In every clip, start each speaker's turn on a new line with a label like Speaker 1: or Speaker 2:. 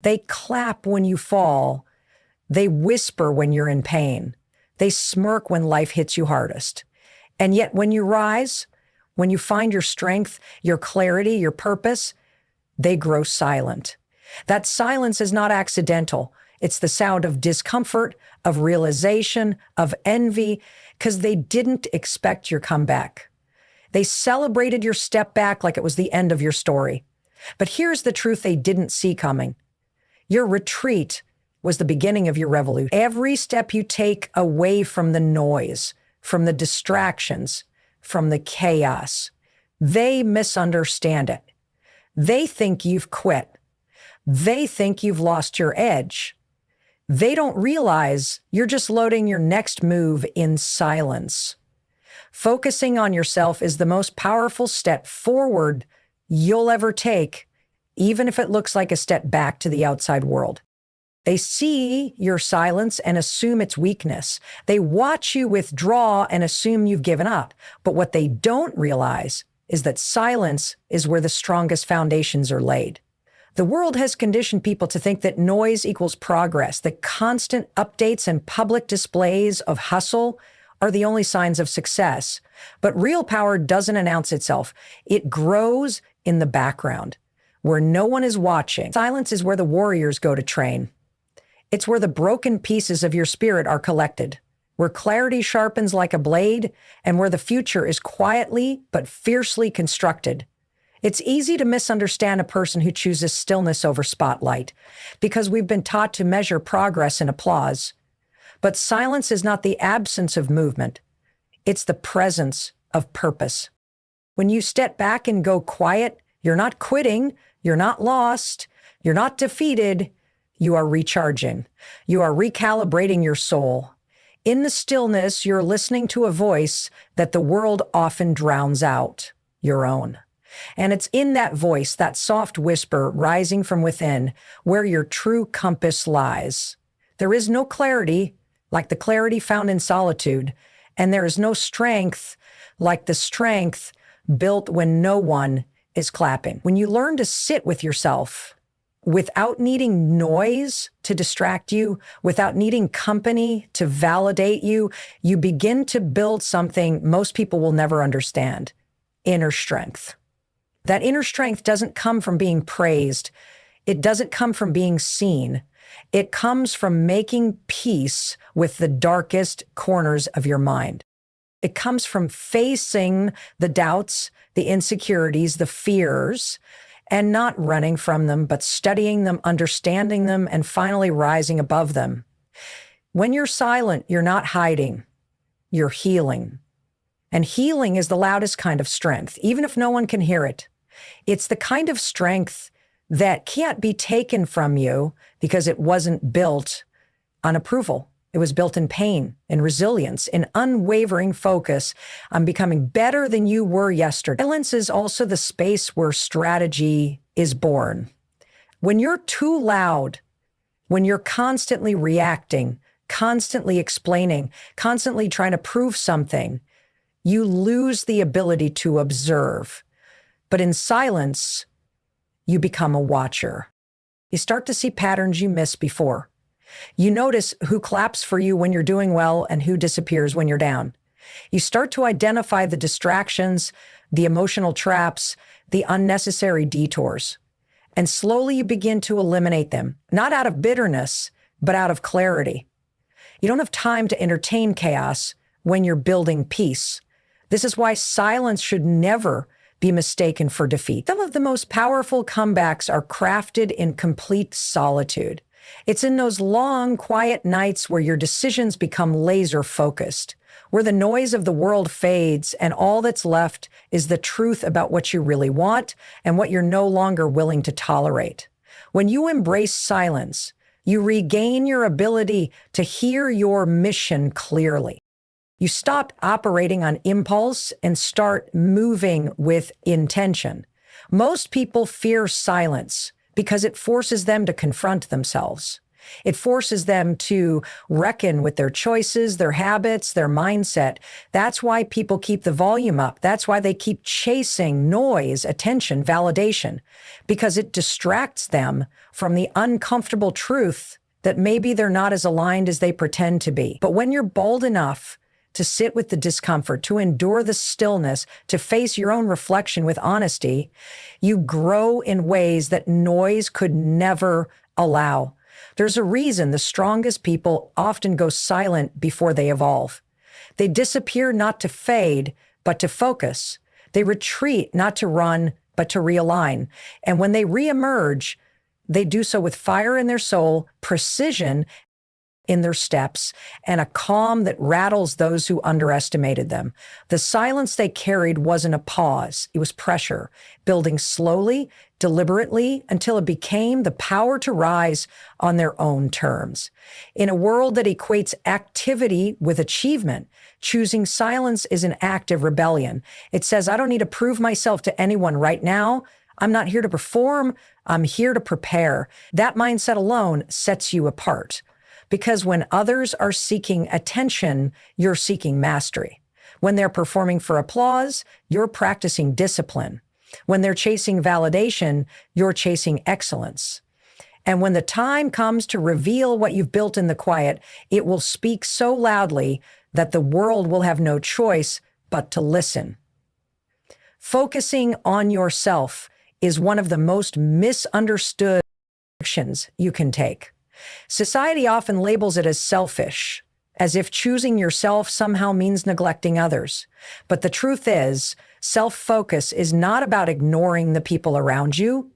Speaker 1: They clap when you fall. They whisper when you're in pain. They smirk when life hits you hardest. And yet when you rise, when you find your strength, your clarity, your purpose, they grow silent. That silence is not accidental. It's the sound of discomfort, of realization, of envy, because they didn't expect your comeback. They celebrated your step back like it was the end of your story. But here's the truth they didn't see coming. Your retreat was the beginning of your revolution. Every step you take away from the noise, from the distractions, from the chaos, they misunderstand it. They think you've quit. They think you've lost your edge. They don't realize you're just loading your next move in silence. Focusing on yourself is the most powerful step forward you'll ever take, even if it looks like a step back to the outside world. They see your silence and assume it's weakness. They watch you withdraw and assume you've given up. But what they don't realize is that silence is where the strongest foundations are laid. The world has conditioned people to think that noise equals progress, that constant updates and public displays of hustle are the only signs of success. But real power doesn't announce itself. It grows in the background, where no one is watching. Silence is where the warriors go to train. It's where the broken pieces of your spirit are collected, where clarity sharpens like a blade, and where the future is quietly but fiercely constructed. It's easy to misunderstand a person who chooses stillness over spotlight, because we've been taught to measure progress in applause. But silence is not the absence of movement. It's the presence of purpose. When you step back and go quiet, you're not quitting, you're not lost, you're not defeated, you are recharging. You are recalibrating your soul. In the stillness, you're listening to a voice that the world often drowns out, your own. And it's in that voice, that soft whisper rising from within, where your true compass lies. There is no clarity like the clarity found in solitude, and there is no strength like the strength built when no one is clapping. When you learn to sit with yourself without needing noise to distract you, without needing company to validate you, you begin to build something most people will never understand: inner strength. That inner strength doesn't come from being praised. It doesn't come from being seen. It comes from making peace with the darkest corners of your mind. It comes from facing the doubts, the insecurities, the fears, and not running from them, but studying them, understanding them, and finally rising above them. When you're silent, you're not hiding, you're healing. And healing is the loudest kind of strength, even if no one can hear it. It's the kind of strength that can't be taken from you because it wasn't built on approval. It was built in pain, in resilience, in unwavering focus on becoming better than you were yesterday. Silence is also the space where strategy is born. When you're too loud, when you're constantly reacting, constantly explaining, constantly trying to prove something, you lose the ability to observe. But in silence, you become a watcher. You start to see patterns you missed before. You notice who claps for you when you're doing well and who disappears when you're down. You start to identify the distractions, the emotional traps, the unnecessary detours. And slowly you begin to eliminate them, not out of bitterness, but out of clarity. You don't have time to entertain chaos when you're building peace. This is why silence should never be mistaken for defeat. Some of the most powerful comebacks are crafted in complete solitude. It's in those long, quiet nights where your decisions become laser focused, where the noise of the world fades and all that's left is the truth about what you really want and what you're no longer willing to tolerate. When you embrace silence, you regain your ability to hear your mission clearly. You stop operating on impulse and start moving with intention. Most people fear silence because it forces them to confront themselves. It forces them to reckon with their choices, their habits, their mindset. That's why people keep the volume up. That's why they keep chasing noise, attention, validation, because it distracts them from the uncomfortable truth that maybe they're not as aligned as they pretend to be. But when you're bold enough to sit with the discomfort, to endure the stillness, to face your own reflection with honesty, you grow in ways that noise could never allow. There's a reason the strongest people often go silent before they evolve. They disappear not to fade, but to focus. They retreat not to run, but to realign. And when they reemerge, they do so with fire in their soul, precision in their steps, and a calm that rattles those who underestimated them. The silence they carried wasn't a pause, it was pressure, building slowly, deliberately, until it became the power to rise on their own terms. In a world that equates activity with achievement, choosing silence is an act of rebellion. It says, I don't need to prove myself to anyone right now. I'm not here to perform, I'm here to prepare. That mindset alone sets you apart. Because when others are seeking attention, you're seeking mastery. When they're performing for applause, you're practicing discipline. When they're chasing validation, you're chasing excellence. And when the time comes to reveal what you've built in the quiet, it will speak so loudly that the world will have no choice but to listen. Focusing on yourself is one of the most misunderstood actions you can take. Society often labels it as selfish, as if choosing yourself somehow means neglecting others. But the truth is, self-focus is not about ignoring the people around you.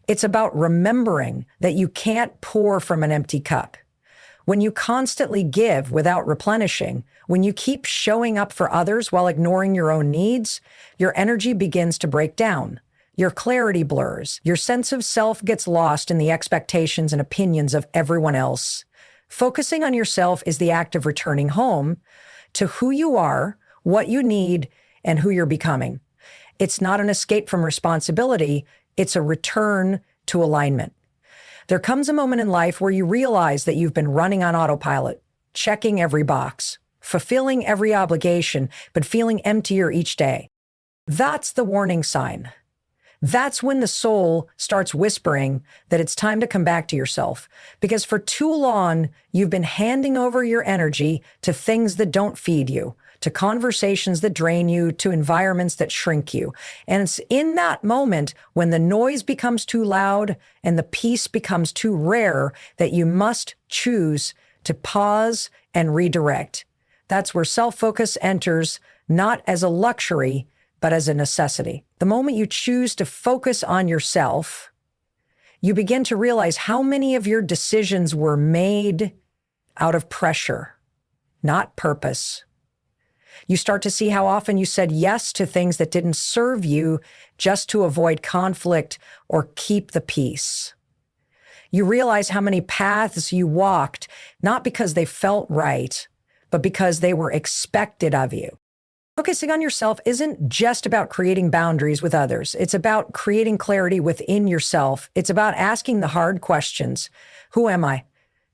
Speaker 1: It's about remembering that you can't pour from an empty cup. When you constantly give without replenishing, when you keep showing up for others while ignoring your own needs, your energy begins to break down. Your clarity blurs. Your sense of self gets lost in the expectations and opinions of everyone else. Focusing on yourself is the act of returning home to who you are, what you need, and who you're becoming. It's not an escape from responsibility. It's a return to alignment. There comes a moment in life where you realize that you've been running on autopilot, checking every box, fulfilling every obligation, but feeling emptier each day. That's the warning sign. That's when the soul starts whispering that it's time to come back to yourself. Because for too long, you've been handing over your energy to things that don't feed you, to conversations that drain you, to environments that shrink you. And it's in that moment when the noise becomes too loud and the peace becomes too rare that you must choose to pause and redirect. That's where self-focus enters, not as a luxury, but as a necessity. The moment you choose to focus on yourself, you begin to realize how many of your decisions were made out of pressure, not purpose. You start to see how often you said yes to things that didn't serve you just to avoid conflict or keep the peace. You realize how many paths you walked, not because they felt right, but because they were expected of you. Focusing on yourself isn't just about creating boundaries with others. It's about creating clarity within yourself. It's about asking the hard questions. Who am I?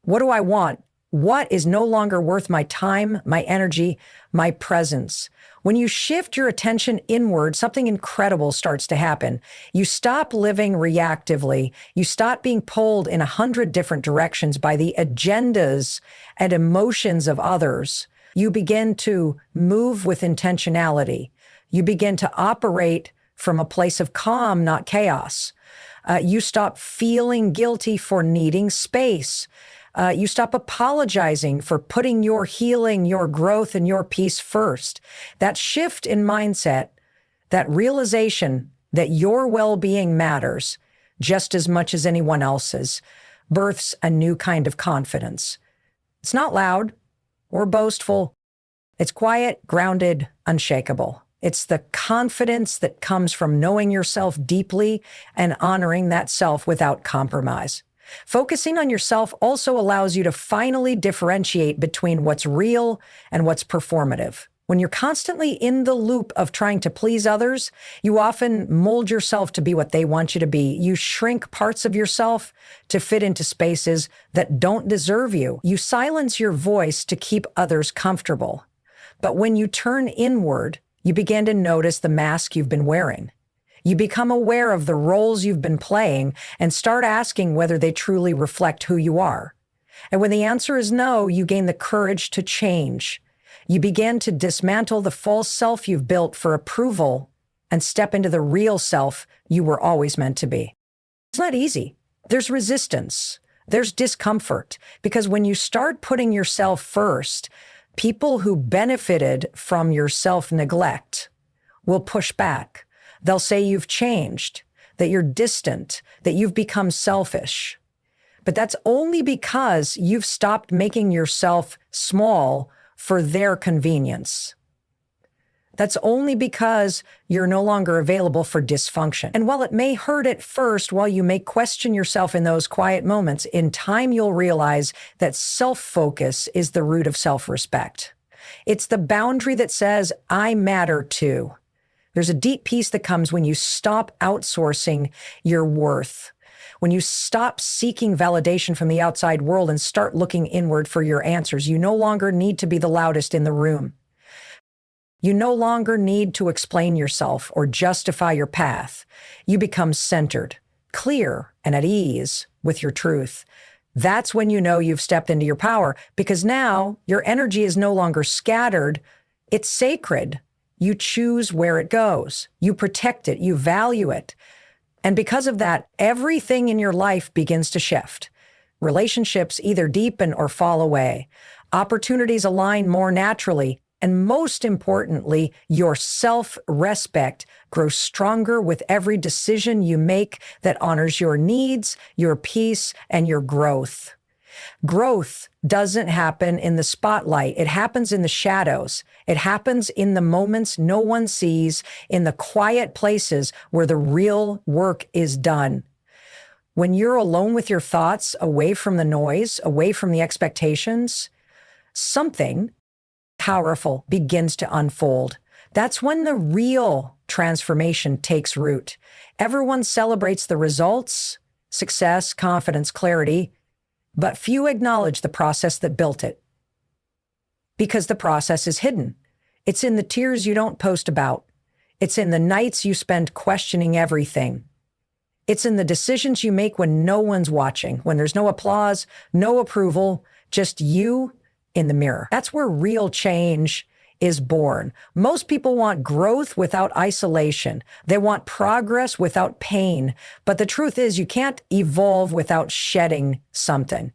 Speaker 1: What do I want? What is no longer worth my time, my energy, my presence? When you shift your attention inward, something incredible starts to happen. You stop living reactively. You stop being pulled in 100 different directions by the agendas and emotions of others. You begin to move with intentionality. You begin to operate from a place of calm, not chaos. You stop feeling guilty for needing space. You stop apologizing for putting your healing, your growth, and your peace first. That shift in mindset, that realization that your well-being matters just as much as anyone else's, births a new kind of confidence. It's not loud or boastful. It's quiet, grounded, unshakable. It's the confidence that comes from knowing yourself deeply and honoring that self without compromise. Focusing on yourself also allows you to finally differentiate between what's real and what's performative. When you're constantly in the loop of trying to please others, you often mold yourself to be what they want you to be. You shrink parts of yourself to fit into spaces that don't deserve you. You silence your voice to keep others comfortable. But when you turn inward, you begin to notice the mask you've been wearing. You become aware of the roles you've been playing and start asking whether they truly reflect who you are. And when the answer is no, you gain the courage to change. You begin to dismantle the false self you've built for approval and step into the real self you were always meant to be. It's not easy. There's resistance. There's discomfort. Because when you start putting yourself first, people who benefited from your self-neglect will push back. They'll say you've changed, that you're distant, that you've become selfish. But that's only because you've stopped making yourself small for their convenience. That's only because you're no longer available for dysfunction. And while it may hurt at first, while you may question yourself in those quiet moments, in time you'll realize that self-focus is the root of self-respect. It's the boundary that says, I matter too. There's a deep peace that comes when you stop outsourcing your worth. When you stop seeking validation from the outside world and start looking inward for your answers, you no longer need to be the loudest in the room. You no longer need to explain yourself or justify your path. You become centered, clear, and at ease with your truth. That's when you know you've stepped into your power, because now your energy is no longer scattered. It's sacred. You choose where it goes. You protect it. You value it. And because of that, everything in your life begins to shift. Relationships either deepen or fall away. Opportunities align more naturally. And most importantly, your self-respect grows stronger with every decision you make that honors your needs, your peace, and your growth. Growth doesn't happen in the spotlight. It happens in the shadows. It happens in the moments no one sees, in the quiet places where the real work is done. When you're alone with your thoughts, away from the noise, away from the expectations, something powerful begins to unfold. That's when the real transformation takes root. Everyone celebrates the results, success, confidence, clarity, but few acknowledge the process that built it. Because the process is hidden. It's in the tears you don't post about. It's in the nights you spend questioning everything. It's in the decisions you make when no one's watching, when there's no applause, no approval, just you in the mirror. That's where real change is born. Most people want growth without isolation. They want progress without pain. But the truth is, you can't evolve without shedding something.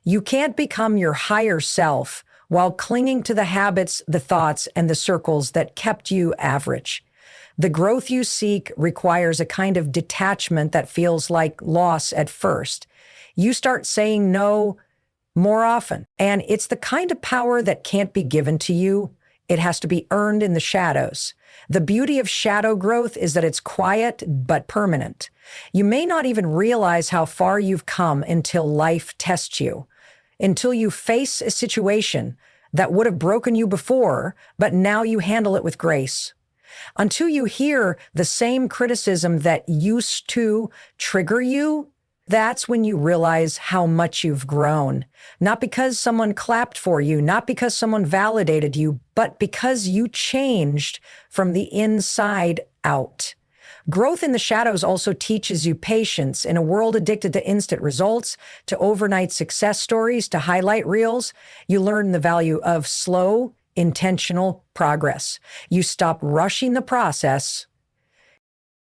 Speaker 1: You can't become your higher self while clinging to the habits, the thoughts, and the circles that kept you average. The growth you seek requires a kind of detachment that feels like loss at first. You start saying no more often, and it's the kind of power that can't be given to you. It has to be earned in the shadows. The beauty of shadow growth is that it's quiet but permanent. You may not even realize how far you've come until life tests you, until you face a situation that would have broken you before, but now you handle it with grace. Until you hear the same criticism that used to trigger you, that's when you realize how much you've grown. Not because someone clapped for you, not because someone validated you, but because you changed from the inside out. Growth in the shadows also teaches you patience in a world addicted to instant results, to overnight success stories, to highlight reels. You learn the value of slow, intentional progress. You stop rushing the process.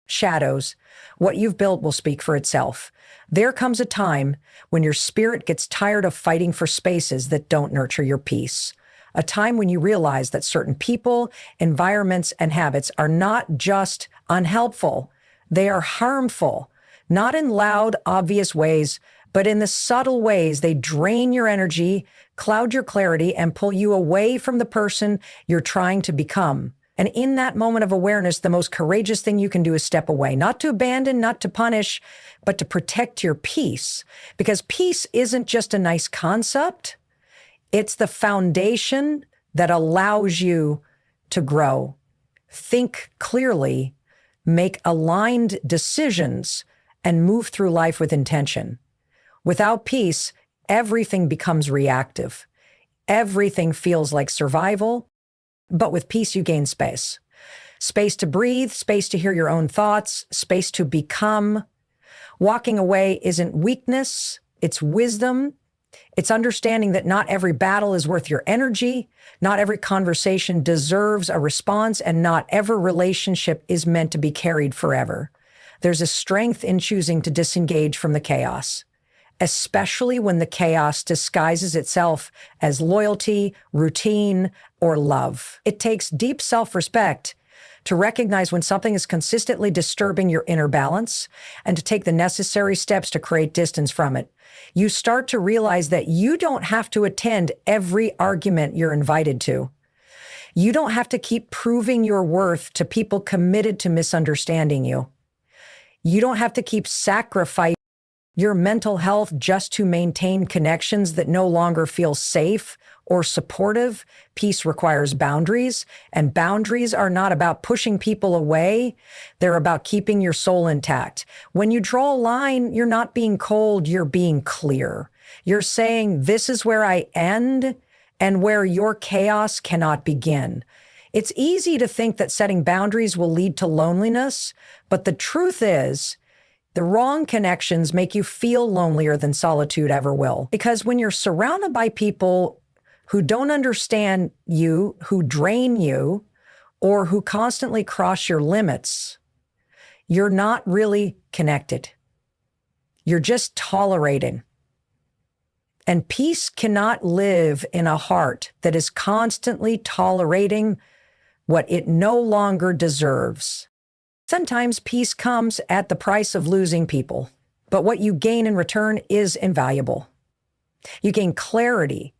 Speaker 1: Shadows, what you've built will speak for itself. There comes a time when your spirit gets tired of fighting for spaces that don't nurture your peace. A time when you realize that certain people, environments, and habits are not just unhelpful, they are harmful, not in loud, obvious ways, but in the subtle ways they drain your energy, cloud your clarity, and pull you away from the person you're trying to become. And in that moment of awareness, the most courageous thing you can do is step away, not to abandon, not to punish, but to protect your peace. Because peace isn't just a nice concept. It's the foundation that allows you to grow, think clearly, make aligned decisions, and move through life with intention. Without peace, everything becomes reactive. Everything feels like survival, but with peace, you gain space. Space to breathe, space to hear your own thoughts, space to become. Walking away isn't weakness, it's wisdom. It's understanding that not every battle is worth your energy, not every conversation deserves a response, and not every relationship is meant to be carried forever. There's a strength in choosing to disengage from the chaos, especially when the chaos disguises itself as loyalty, routine, or love. It takes deep self-respect to recognize when something is consistently disturbing your inner balance and to take the necessary steps to create distance from it. You start to realize that you don't have to attend every argument you're invited to. You don't have to keep proving your worth to people committed to misunderstanding you. You don't have to keep sacrificing your mental health just to maintain connections that no longer feel safe or supportive. Peace requires boundaries, and boundaries are not about pushing people away. They're about keeping your soul intact. When you draw a line, you're not being cold, you're being clear. You're saying, this is where I end and where your chaos cannot begin. It's easy to think that setting boundaries will lead to loneliness, but the truth is, the wrong connections make you feel lonelier than solitude ever will. Because when you're surrounded by people who don't understand you, who drain you, or who constantly cross your limits, you're not really connected. You're just tolerating. And peace cannot live in a heart that is constantly tolerating what it no longer deserves. Sometimes peace comes at the price of losing people, but what you gain in return is invaluable. You gain clarity,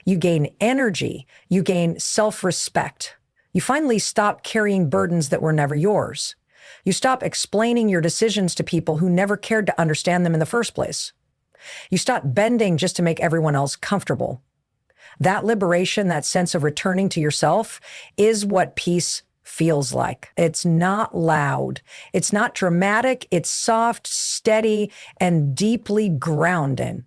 Speaker 1: you gain energy, you gain self-respect. You finally stop carrying burdens that were never yours. You stop explaining your decisions to people who never cared to understand them in the first place. You stop bending just to make everyone else comfortable. That liberation, that sense of returning to yourself, is what peace feels like. It's not loud. It's not dramatic. It's soft, steady, and deeply grounded.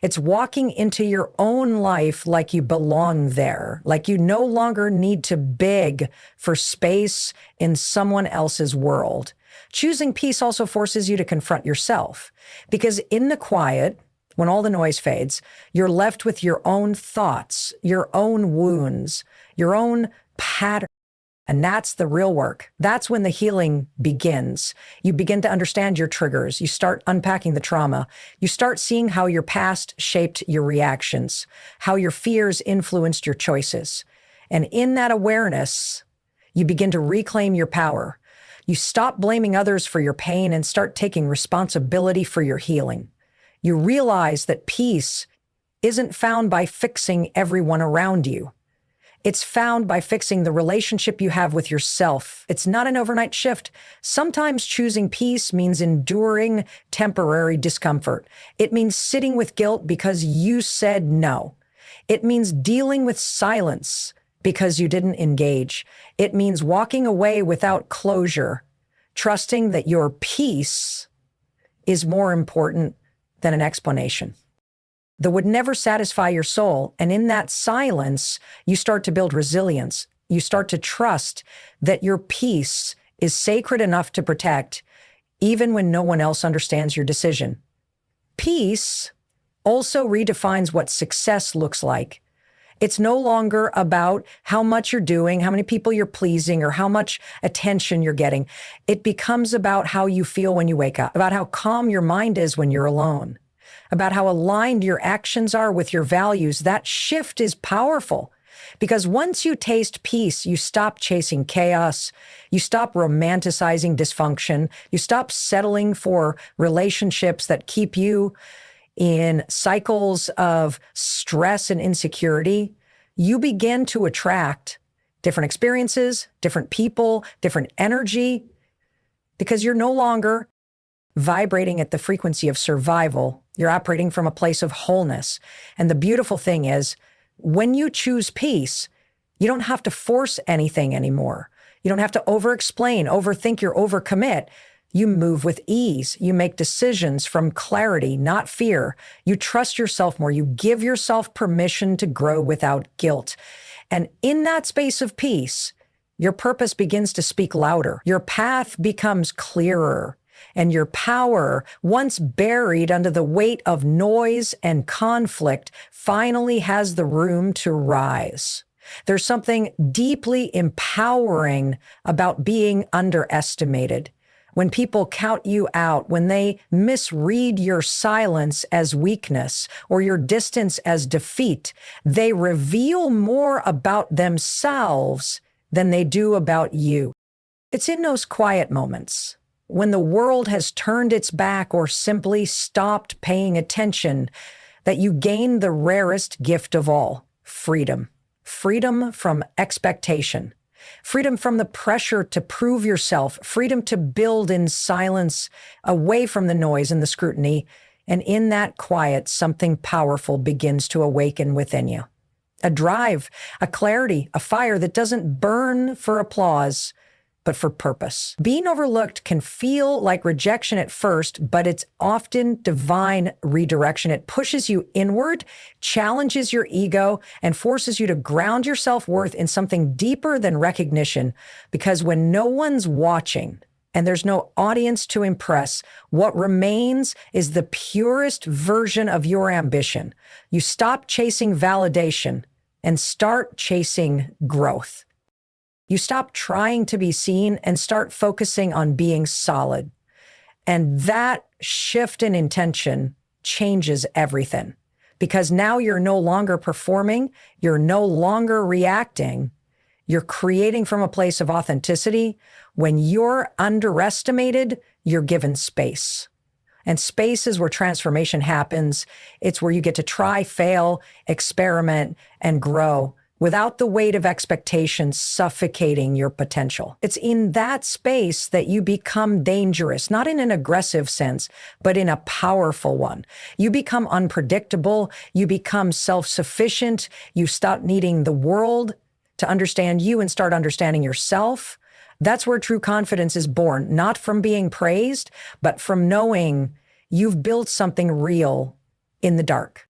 Speaker 1: It's walking into your own life like you belong there, like you no longer need to beg for space in someone else's world. Choosing peace also forces you to confront yourself, because in the quiet, when all the noise fades, you're left with your own thoughts, your own wounds, your own patterns. And that's the real work. That's when the healing begins. You begin to understand your triggers. You start unpacking the trauma. You start seeing how your past shaped your reactions, how your fears influenced your choices. And in that awareness, you begin to reclaim your power. You stop blaming others for your pain and start taking responsibility for your healing. You realize that peace isn't found by fixing everyone around you. It's found by fixing the relationship you have with yourself. It's not an overnight shift. Sometimes choosing peace means enduring temporary discomfort. It means sitting with guilt because you said no. It means dealing with silence because you didn't engage. It means walking away without closure, trusting that your peace is more important than an explanation that would never satisfy your soul. And in that silence, you start to build resilience. You start to trust that your peace is sacred enough to protect, even when no one else understands your decision. Peace also redefines what success looks like. It's no longer about how much you're doing, how many people you're pleasing, or how much attention you're getting. It becomes about how you feel when you wake up, about how calm your mind is when you're alone, about how aligned your actions are with your values. That shift is powerful because once you taste peace, you stop chasing chaos. You stop romanticizing dysfunction. You stop settling for relationships that keep you in cycles of stress and insecurity. You begin to attract different experiences, different people, different energy, because you're no longer vibrating at the frequency of survival. You're operating from a place of wholeness. And the beautiful thing is, when you choose peace, You don't have to force anything anymore. You don't have to over-explain, overthink, or overcommit. You move with ease. You make decisions from clarity, not fear. You trust yourself more. You give yourself permission to grow without guilt. And in that space of peace, your purpose begins to speak louder. Your path becomes clearer. And your power, once buried under the weight of noise and conflict, finally has the room to rise. There's something deeply empowering about being underestimated. When people count you out, when they misread your silence as weakness or your distance as defeat, they reveal more about themselves than they do about you. It's in those quiet moments, when the world has turned its back or simply stopped paying attention, that you gain the rarest gift of all, freedom. Freedom from expectation. Freedom from the pressure to prove yourself. Freedom to build in silence, away from the noise and the scrutiny. And in that quiet, something powerful begins to awaken within you. A drive, a clarity, a fire that doesn't burn for applause, but for purpose. Being overlooked can feel like rejection at first, but it's often divine redirection. It pushes you inward, challenges your ego, and forces you to ground your self-worth in something deeper than recognition. Because when no one's watching and there's no audience to impress, what remains is the purest version of your ambition. You stop chasing validation and start chasing growth. You stop trying to be seen and start focusing on being solid. And that shift in intention changes everything, because now you're no longer performing, you're no longer reacting, you're creating from a place of authenticity. When you're underestimated, you're given space. And space is where transformation happens. It's where you get to try, fail, experiment, and grow, without the weight of expectations suffocating your potential. It's in that space that you become dangerous, not in an aggressive sense, but in a powerful one. You become unpredictable. You become self-sufficient. You stop needing the world to understand you and start understanding yourself. That's where true confidence is born, not from being praised, but from knowing you've built something real in the dark.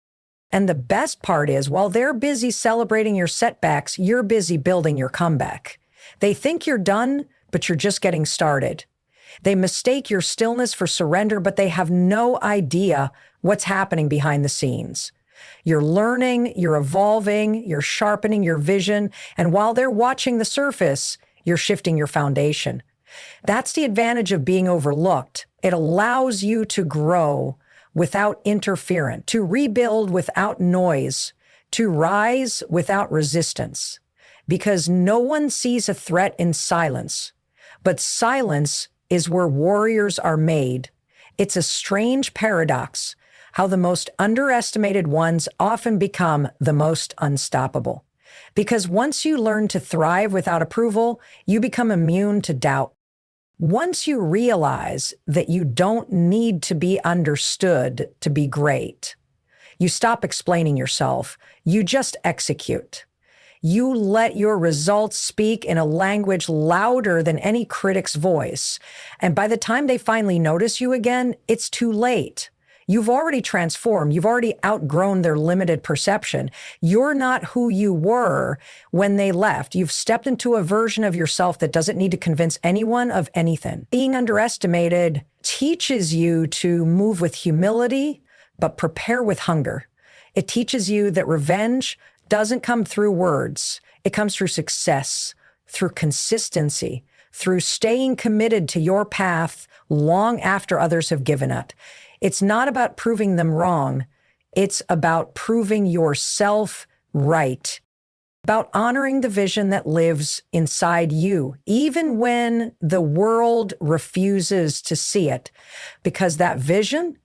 Speaker 1: And the best part is, while they're busy celebrating your setbacks, you're busy building your comeback. They think you're done, but you're just getting started. They mistake your stillness for surrender, but they have no idea what's happening behind the scenes. You're learning, you're evolving, you're sharpening your vision, and while they're watching the surface, you're shifting your foundation. That's the advantage of being overlooked. It allows you to grow without interference, to rebuild without noise, to rise without resistance. Because no one sees a threat in silence, but silence is where warriors are made. It's a strange paradox, how the most underestimated ones often become the most unstoppable. Because once you learn to thrive without approval, you become immune to doubt. Once you realize that you don't need to be understood to be great, you stop explaining yourself. You just execute. You let your results speak in a language louder than any critic's voice. And by the time they finally notice you again, it's too late. You've already transformed. You've already outgrown their limited perception. You're not who you were when they left. You've stepped into a version of yourself that doesn't need to convince anyone of anything. Being underestimated teaches you to move with humility, but prepare with hunger. It teaches you that revenge doesn't come through words. It comes through success, through consistency, through staying committed to your path long after others have given up. It's not about proving them wrong. It's about proving yourself right, about honoring the vision that lives inside you, even when the world refuses to see it, because that vision,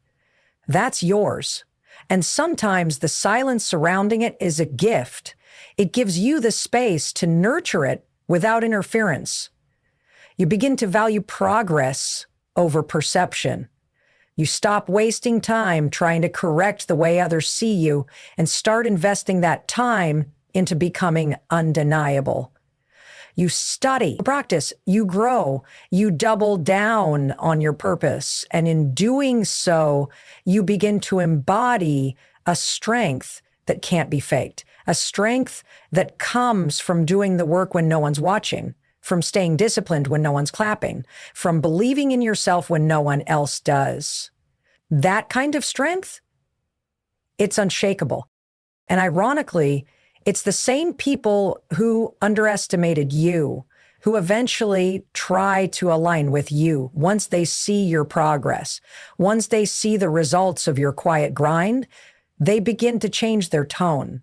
Speaker 1: that's yours. And sometimes the silence surrounding it is a gift. It gives you the space to nurture it without interference. You begin to value progress over perception. You stop wasting time trying to correct the way others see you and start investing that time into becoming undeniable. You study, practice, you grow, you double down on your purpose. And in doing so, you begin to embody a strength that can't be faked, a strength that comes from doing the work when no one's watching, from staying disciplined when no one's clapping, from believing in yourself when no one else does. That kind of strength, it's unshakable. And ironically, it's the same people who underestimated you, who eventually try to align with you once they see your progress. Once they see the results of your quiet grind, they begin to change their tone.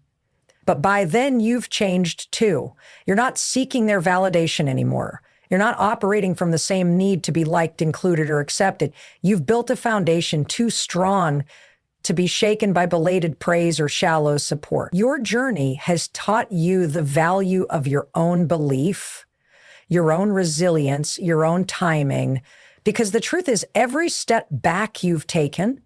Speaker 1: But by then, you've changed too. You're not seeking their validation anymore. You're not operating from the same need to be liked, included, or accepted. You've built a foundation too strong to be shaken by belated praise or shallow support. Your journey has taught you the value of your own belief, your own resilience, your own timing, because the truth is every step back you've taken,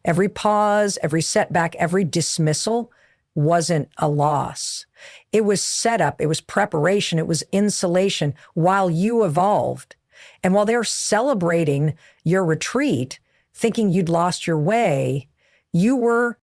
Speaker 1: every pause, every setback, every dismissal wasn't a loss. It was setup, it was preparation, it was insulation while you evolved. And while they're celebrating your retreat, thinking you'd lost your way, you were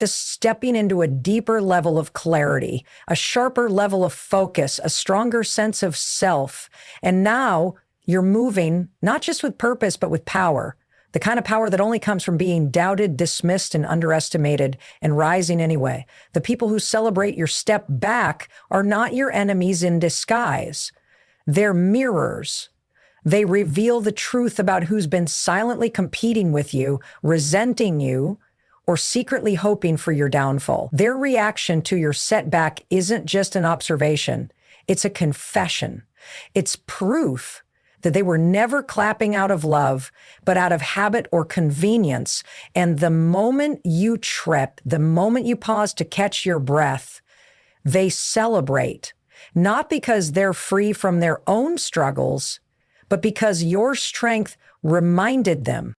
Speaker 1: just stepping into a deeper level of clarity, a sharper level of focus, a stronger sense of self. And now you're moving not just with purpose, but with power, the kind of power that only comes from being doubted, dismissed, and underestimated, and rising anyway. The people who celebrate your step back are not your enemies in disguise. They're mirrors. They reveal the truth about who's been silently competing with you, resenting you, or secretly hoping for your downfall. Their reaction to your setback isn't just an observation. It's a confession. It's proof that they were never clapping out of love, but out of habit or convenience. And the moment you trip, the moment you pause to catch your breath, they celebrate, not because they're free from their own struggles, but because your strength reminded them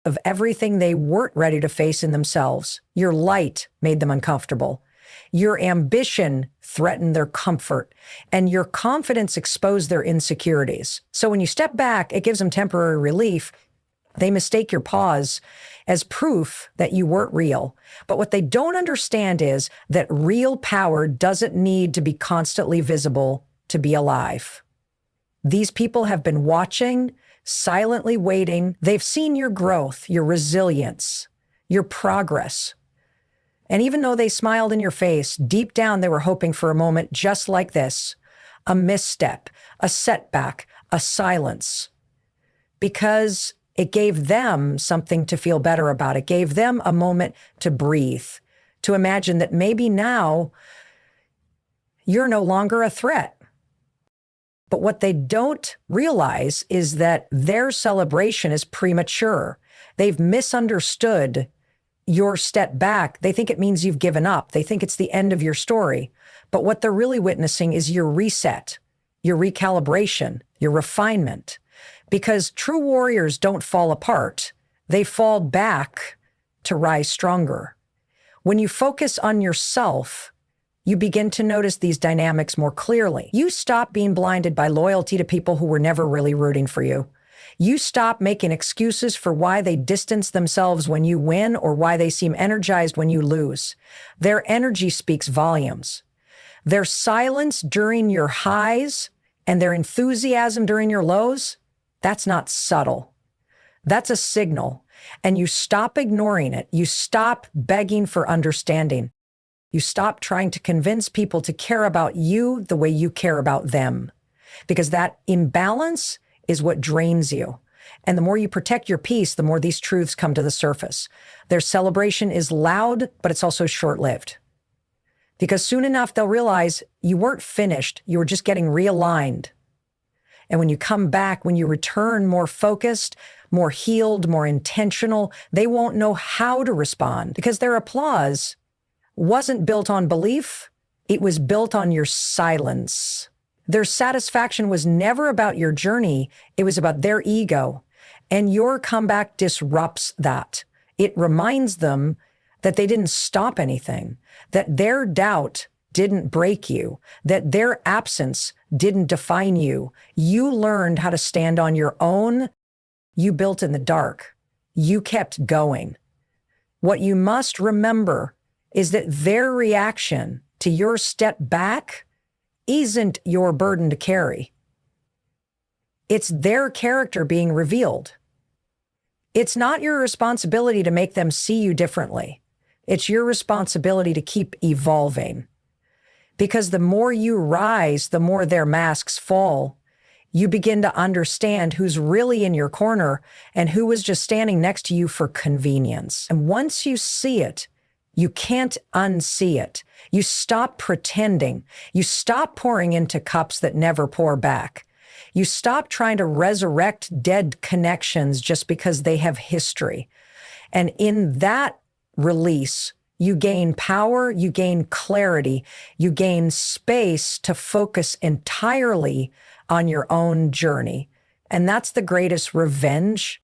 Speaker 1: of everything they weren't ready to face in themselves. Your light made them uncomfortable. Your ambition threatened their comfort, and your confidence exposed their insecurities. So when you step back, it gives them temporary relief. They mistake your pause as proof that you weren't real. But what they don't understand is that real power doesn't need to be constantly visible to be alive. These people have been watching, silently waiting. They've seen your growth, your resilience, your progress. And even though they smiled in your face, deep down they were hoping for a moment just like this, a misstep, a setback, a silence, because it gave them something to feel better about. It gave them a moment to breathe, to imagine that maybe now you're no longer a threat. But what they don't realize is that their celebration is premature. They've misunderstood your step back. They think it means you've given up. They think it's the end of your story. But what they're really witnessing is your reset, your recalibration, your refinement. Because true warriors don't fall apart. They fall back to rise stronger. When you focus on yourself, you begin to notice these dynamics more clearly. You stop being blinded by loyalty to people who were never really rooting for you. You stop making excuses for why they distance themselves when you win or why they seem energized when you lose. Their energy speaks volumes. Their silence during your highs and their enthusiasm during your lows, that's not subtle. That's a signal. And you stop ignoring it. You stop begging for understanding. You stop trying to convince people to care about you the way you care about them. Because that imbalance is what drains you. And the more you protect your peace, the more these truths come to the surface. Their celebration is loud, but it's also short-lived. Because soon enough, they'll realize you weren't finished. You were just getting realigned. And when you come back, when you return more focused, more healed, more intentional, they won't know how to respond because their applause wasn't built on belief. It was built on your silence. Their satisfaction was never about your journey. It was about their ego. And your comeback disrupts that. It reminds them that they didn't stop anything, that their doubt didn't break you, that their absence didn't define you. You learned how to stand on your own. You built in the dark. You kept going. What you must remember is that their reaction to your step back isn't your burden to carry. It's their character being revealed. It's not your responsibility to make them see you differently. It's your responsibility to keep evolving. Because the more you rise, the more their masks fall. You begin to understand who's really in your corner and who was just standing next to you for convenience. And once you see it, you can't unsee it. You stop pretending. You stop pouring into cups that never pour back. You stop trying to resurrect dead connections just because they have history. And in that release, you gain power, you gain clarity, you gain space to focus entirely on your own journey. And that's the greatest revenge